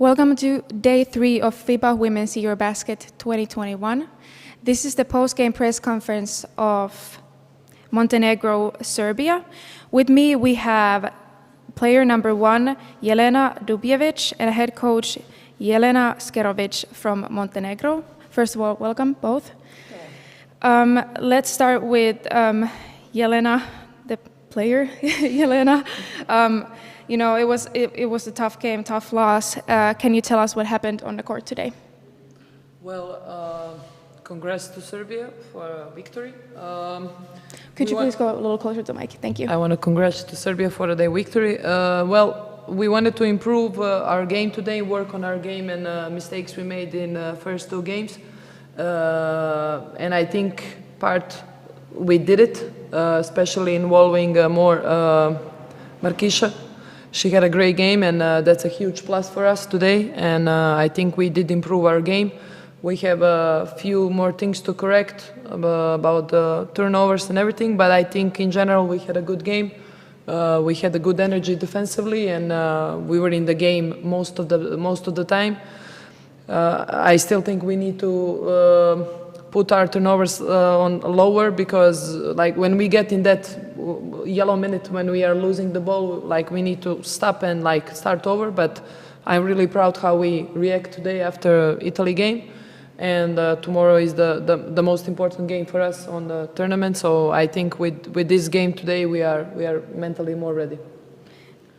Welcome to Day 3 of FIBA Women's EuroBasket 2021. This is the post-game press conference of Montenegro, Serbia. With me, we have player number 1, Jelena Dubljevic, and head coach Jelena Skerovic from Montenegro. First of all, welcome both. Let's start with Jelena, the player. Jelena, you know, it was a tough game, tough loss. Can you tell us what happened on the court today? Well, congrats to Serbia for a victory. Could you please go a little closer to the mic? Thank you. I want to congrats to Serbia for the victory. Well, we wanted to improve our game today, work on our game and mistakes we made in the first 2 games. And I think we did it, especially involving more Markisha. She had a great game, and that's a huge plus for us today. And I think we did improve our game. We have a few more things to correct about the turnovers and everything, but I think in general we had a good game. We had a good energy defensively, and we were in the game most of the time. I still think we need to put our turnovers on lower, because like when we get in that yellow minute when we are losing the ball, like we need to stop and like start over. But I'm really proud how we react today after Italy game, and tomorrow is the most important game for us on the tournament. So I think with this game today we are mentally more ready.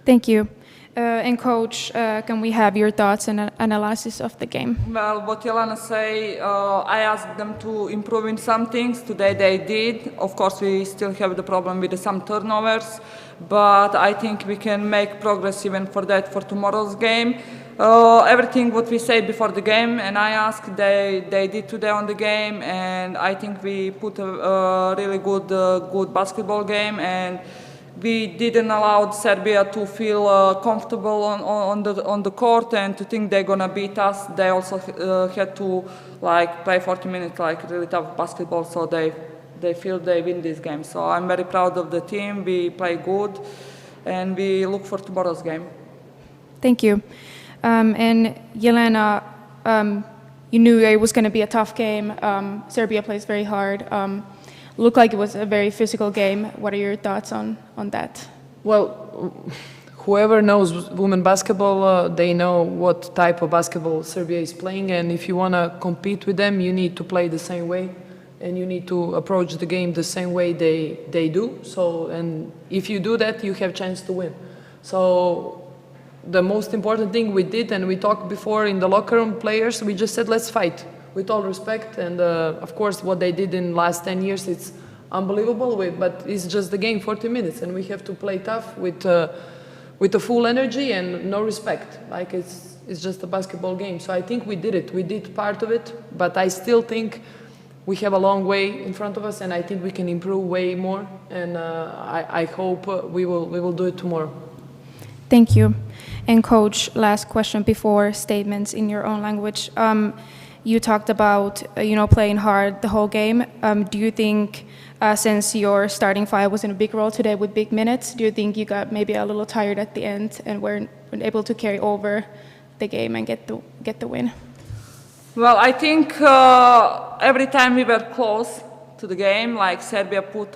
Thank you. And coach, can we have your thoughts and analysis of the game? Well, what Jelena say, I asked them to improve in some things. Today they did. Of course, we still have the problem with some turnovers, but I think we can make progress even for that for tomorrow's game. Everything what we said before the game, and I asked, they did today on the game, and I think we put a really good basketball game, and we didn't allow Serbia to feel comfortable on the court and to think they're gonna beat us. They also had to like play 40 minutes like really tough basketball, so they feel they win this game. So I'm very proud of the team. We play good, and we look for tomorrow's game. Thank you. And Jelena, you knew it was going to be a tough game. Serbia plays very hard. Looked like it was a very physical game. What are your thoughts on that? Well, whoever knows women basketball, they know what type of basketball Serbia is playing, and if you want to compete with them, you need to play the same way, and you need to approach the game the same way they do. So, and if you do that, you have chance to win. So the most important thing we did, and we talked before in the locker room, players, we just said, let's fight with all respect. And of course, what they did in the last 10 years, it's unbelievable, but it's just the game, 40 minutes, and we have to play tough with the full energy and no respect. Like it's just a basketball game. So I think we did it. We did part of it, but I still think we have a long way in front of us, and I think we can improve way more. And I hope we will do it tomorrow. Thank you. And coach, last question before statements in your own language. You talked about playing hard the whole game. Do you think, since your starting 5 was in a big role today with big minutes, do you think you got maybe a little tired at the end and weren't able to carry over the game and get the win? Well, I think every time we were close to the game, like Serbia put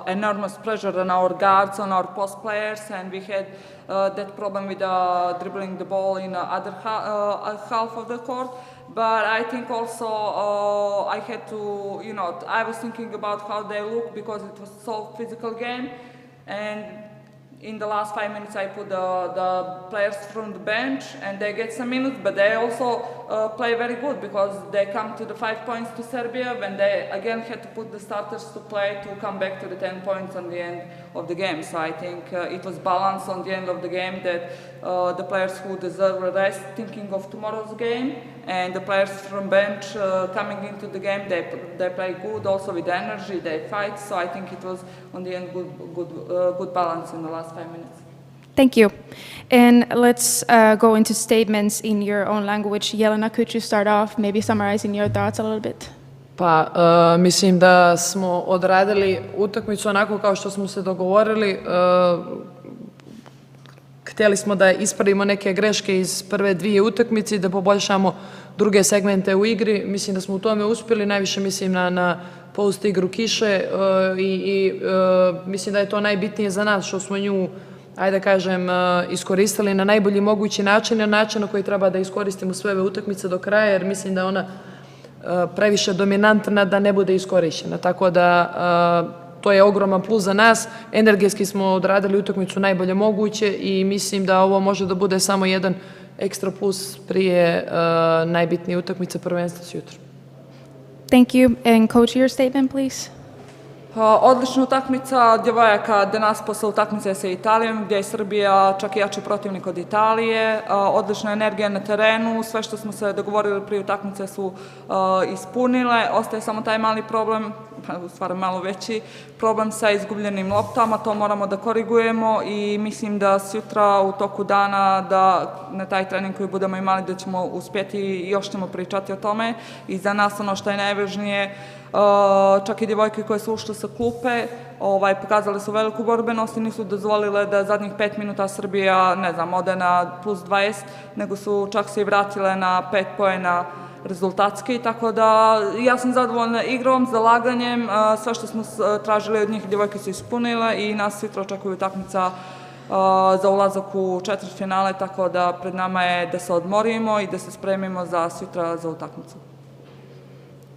enormous pressure on our guards, on our post players, and we had that problem with dribbling the ball in the other half of the court. But I think also I had to, I was thinking about how they look, because it was so physical game. And in the last 5 minutes, I put the players from the bench, and they get some minutes, but they also play very good, because they come to the 5 points to Serbia when they again had to put the starters to play to come back to the 10 points on the end of the game. So I think it was balanced on the end of the game, that the players who deserve a rest thinking of tomorrow's game, and the players from bench coming into the game, they play good also with energy, they fight. So I think it was on the end good balance in the last 5 minutes. Thank you. And let's go into statements in your own language. Jelena, could you start off maybe summarizing your thoughts a little bit? Pa, mislim da smo odradili utakmicu onako kao što smo se dogovorili. htjeli smo da ispravimo neke greške iz prve dvije utakmice i da poboljšamo druge segmente u igri. Mislim da smo u tome uspjeli, najviše mislim na post igru kiše i mislim da je to najbitnije za nas što smo nju, ajde da kažem, iskoristili na najbolji mogući način, na način na koji treba da iskoristimo sve ove utakmice do kraja, jer mislim da ona previše dominantna da ne bude iskorišćena. Tako da to je ogroman plus za nas. Energetski smo odradili utakmicu najbolje moguće i mislim da ovo može da bude samo jedan ekstra plus prije najbitnije utakmice prvenstva sutra. Thank you. And coach, your statement, please. Odlična utakmica djevojaka danas posle utakmice sa Italijom, gdje je Srbija čak i jači protivnik od Italije. Odlična energija na terenu, sve što smo se dogovorili prije utakmice su ispunile. Ostaje samo taj mali problem, u stvari malo veći problem sa izgubljenim loptama, to moramo da korigujemo i mislim da sutra u toku dana, da na taj trening koji budemo imali, da ćemo uspjeti i još ćemo pričati o tome. I za nas ono što je najvažnije, čak i djevojke koje su ušle sa klupe, pokazale su veliku borbenost i nisu dozvolile da zadnjih 5 minuta Srbija, ne znam, ode na plus 20, nego su čak se i vratile na 5 poena rezultatski, tako da ja sam zadovoljna igrom, zalaganjem, sve što smo tražili od njih djevojke su ispunile i nas sutra očekuju utakmica za ulazak u četvrtfinale, tako da pred nama je da se odmorimo i da se spremimo za sutra za utakmicu.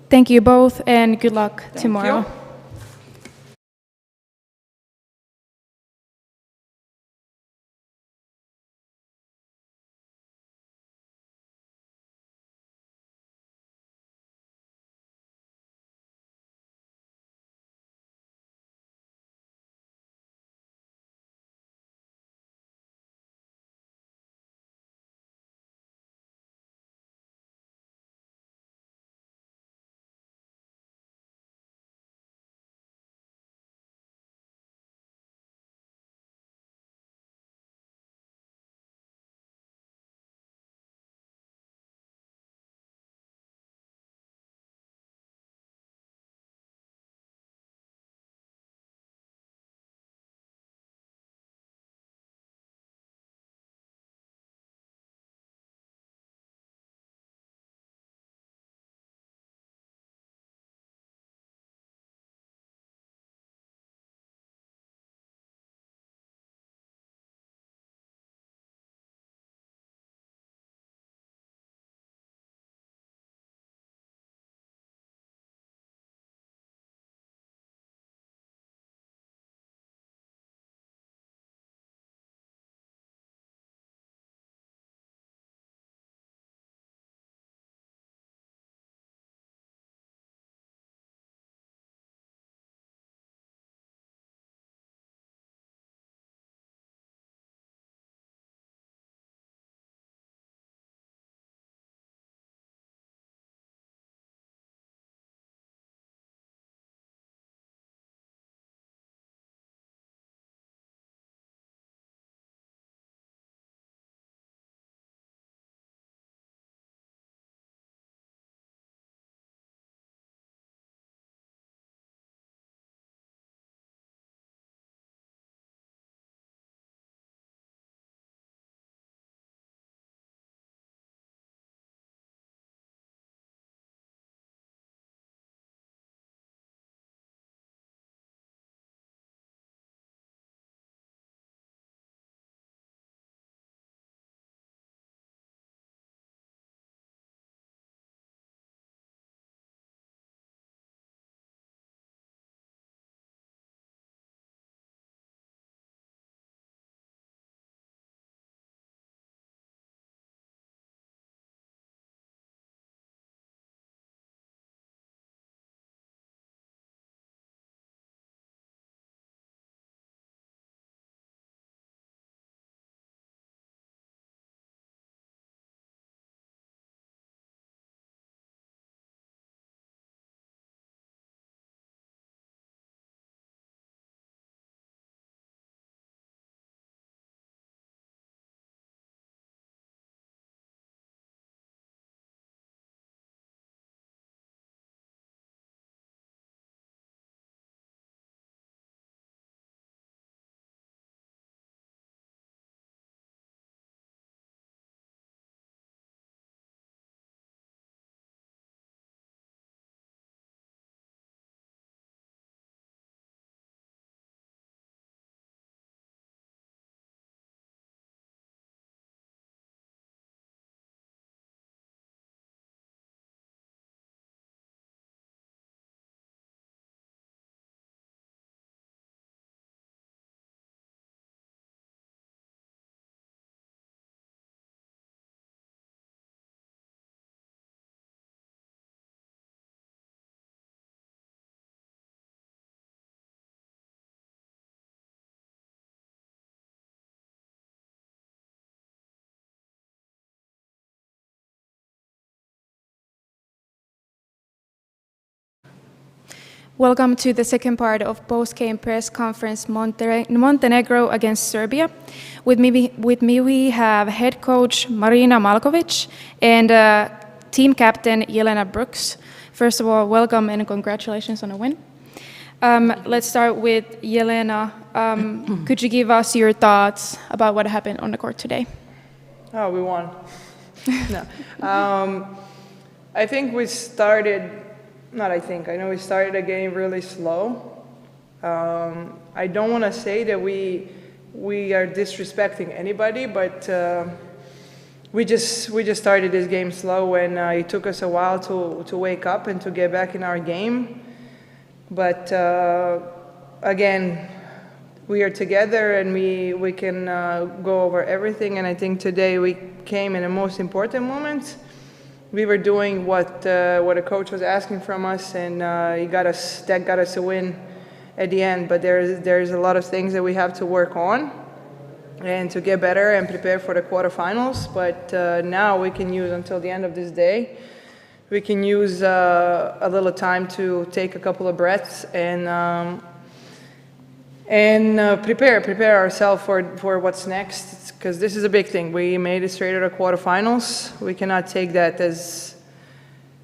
Thank you both and good luck tomorrow. You. Welcome to the second part of post-game press conference Montenegro against Serbia. With me we have head coach Marina Malkovic and team captain Jelena Brooks. First of all, welcome and congratulations on a win. Let's start with Jelena. Could you give us your thoughts about what happened on the court today? Oh, we won. No. I think we started, I know we started the game really slow. I don't want to say that we are disrespecting anybody, but we just started this game slow, and it took us a while to wake up and to get back in our game. But again, we are together and we can go over everything. And I think today we came in the most important moments. We were doing what a coach was asking from us, and that got us a win at the end. But there's a lot of things that we have to work on and to get better and prepare for the quarterfinals. But now we can use until the end of this day. We can use a little time to take a couple of breaths and prepare ourselves for what's next, because this is a big thing. We made it straight to the quarterfinals. We cannot take that as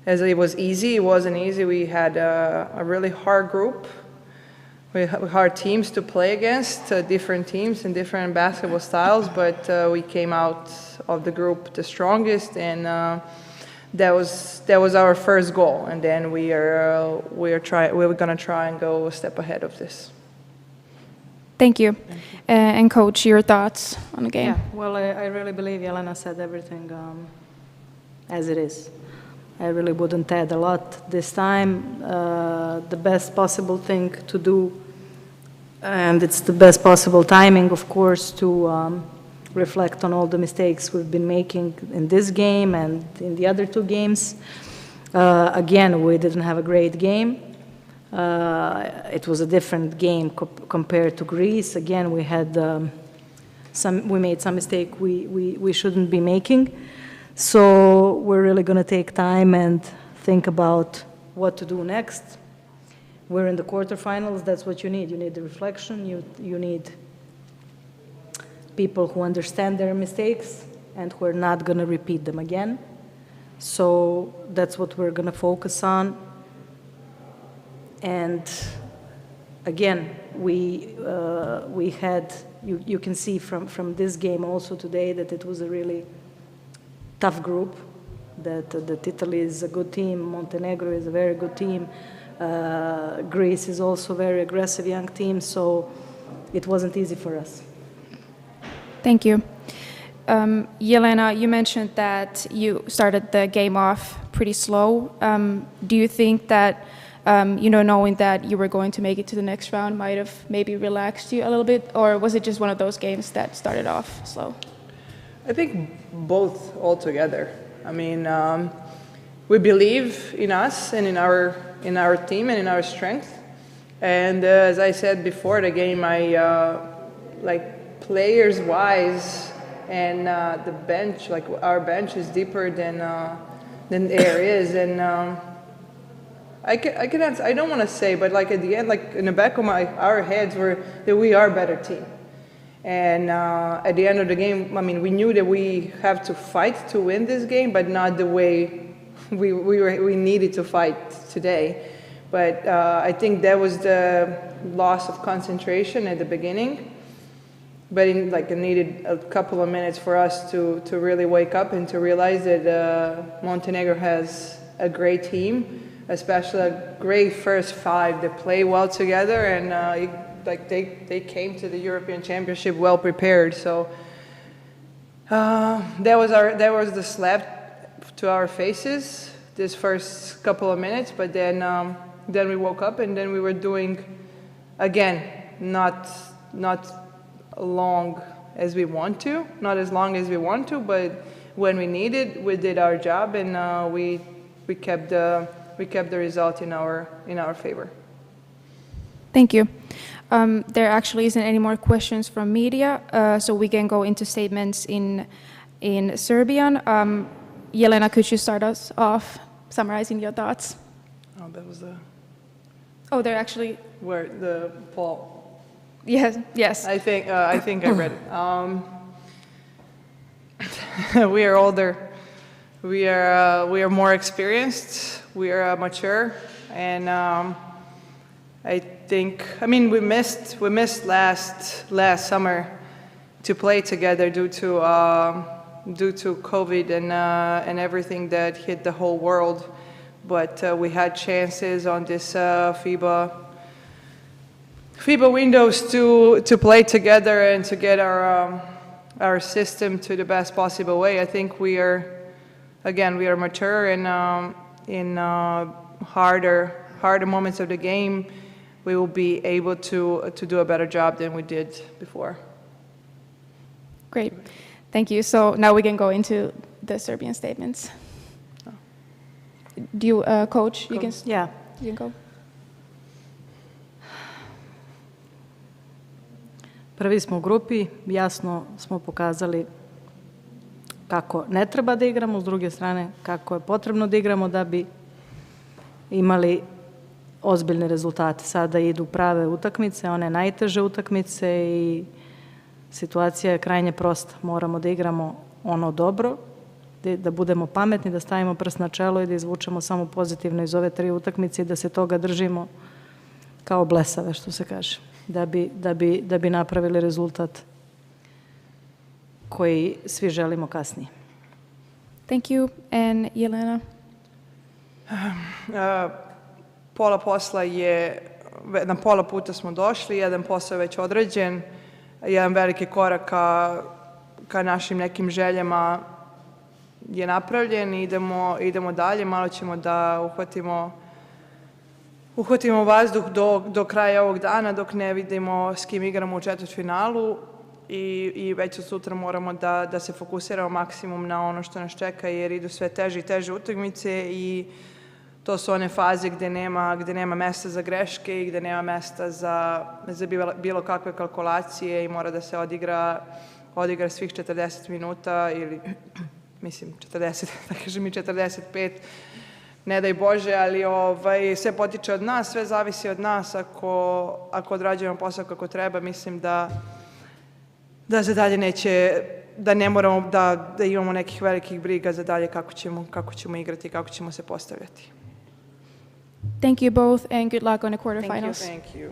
it was easy. It wasn't easy. We had a really hard group. We had hard teams to play against, different teams and different basketball styles, but we came out of the group the strongest, and that was our first goal. And then we're going to try and go a step ahead of this. Thank you. And Coach, your thoughts on the game? Yeah, well, I really believe Jelena said everything as it is. I really wouldn't add a lot this time. The best possible thing to do, and it's the best possible timing, of course, to reflect on all the mistakes we've been making in this game and in the other two games. Again, we didn't have a great game. It was a different game compared to Greece. Again, we had we made some mistake we shouldn't be making. So we're really going to take time and think about what to do next. We're in the quarterfinals. That's what you need. You need the reflection. You need people who understand their mistakes and who are not going to repeat them again. So that's what we're going to focus on. And again, we had, you can see from this game also today that it was a really tough group, that Italy is a good team, Montenegro is a very good team, Greece is also a very aggressive young team, so it wasn't easy for us. Thank you. Jelena, you mentioned that you started the game off pretty slow. Do you think that knowing that you were going to make it to the next round might have maybe relaxed you a little bit, or was it just one of those games that started off slow? I think both altogether. I mean, we believe in us and in our team and in our strength. And as I said before the game, players-wise, and the bench, our bench is deeper than there is, and I don't want to say, but at the end, in the back of our heads, that we are a better team. And at the end of the game, I mean, we knew that we have to fight to win this game, but not the way we needed to fight today. But I think that was the loss of concentration at the beginning. But it needed a couple of minutes for us to really wake up and to realize that Montenegro has a great team, especially a great first five that play well together, and they came to the European Championship well prepared. So that was the slap to our faces this first couple of minutes. But then we woke up, and then we were doing again not long as we want to, not as long as we want to, but when we needed, we did our job, and we kept the result in our favor. Thank you. There actually isn't any more questions from media, so we can go into statements in Serbian. Jelena, could you start us off summarizing your thoughts? Oh, that was Oh, they're actually, Where the Paul? yes. I think I read it. We are older. We are more experienced. We are mature, and I think. I mean, we missed last summer to play together due to COVID and everything that hit the whole world. But we had chances on this FIBA windows to play together and to get our system to the best possible way. I think we are mature, and in harder moments of the game, we will be able to do a better job than we did before. Great. Thank you. So now we can go into the Serbian statements. Do you, coach? You can. Yeah. You can go. Prvi smo u grupi, jasno smo pokazali kako ne treba da igramo, s druge strane kako je potrebno da igramo da bi imali ozbiljne rezultate. Sada idu prave utakmice, one najteže utakmice i situacija je krajnje prosta. Moramo da igramo ono dobro, da budemo pametni, da stavimo prst na čelo i da izvučemo samo pozitivno iz ove 3 utakmice i da se toga držimo kao blesave, što se kaže, da bi napravili rezultat koji svi želimo kasnije. Thank you. And Jelena? Pola posla je, na pola puta smo došli, jedan posao je već određen, jedan veliki korak ka našim nekim željama je napravljen, idemo dalje, malo ćemo da uhvatimo vazduh do kraja ovog dana dok ne vidimo s kim igramo u četvrtfinalu i već od sutra moramo da se fokusiramo maksimum na ono što nas čeka jer idu sve teže i teže utakmice i to su one faze gde nema mesta za greške i gde nema mesta za bilo kakve kalkulacije i mora da se odigra svih 40 minuta ili mislim 40, da kažem i 45, ne daj Bože, ali sve potiče od nas, sve zavisi od nas. Ako odrađujemo posao kako treba, mislim da za dalje neće, da ne moramo da imamo nekih velikih briga za dalje kako ćemo igrati i kako ćemo se postavljati. Thank you both and good luck on the quarterfinals. Thank you.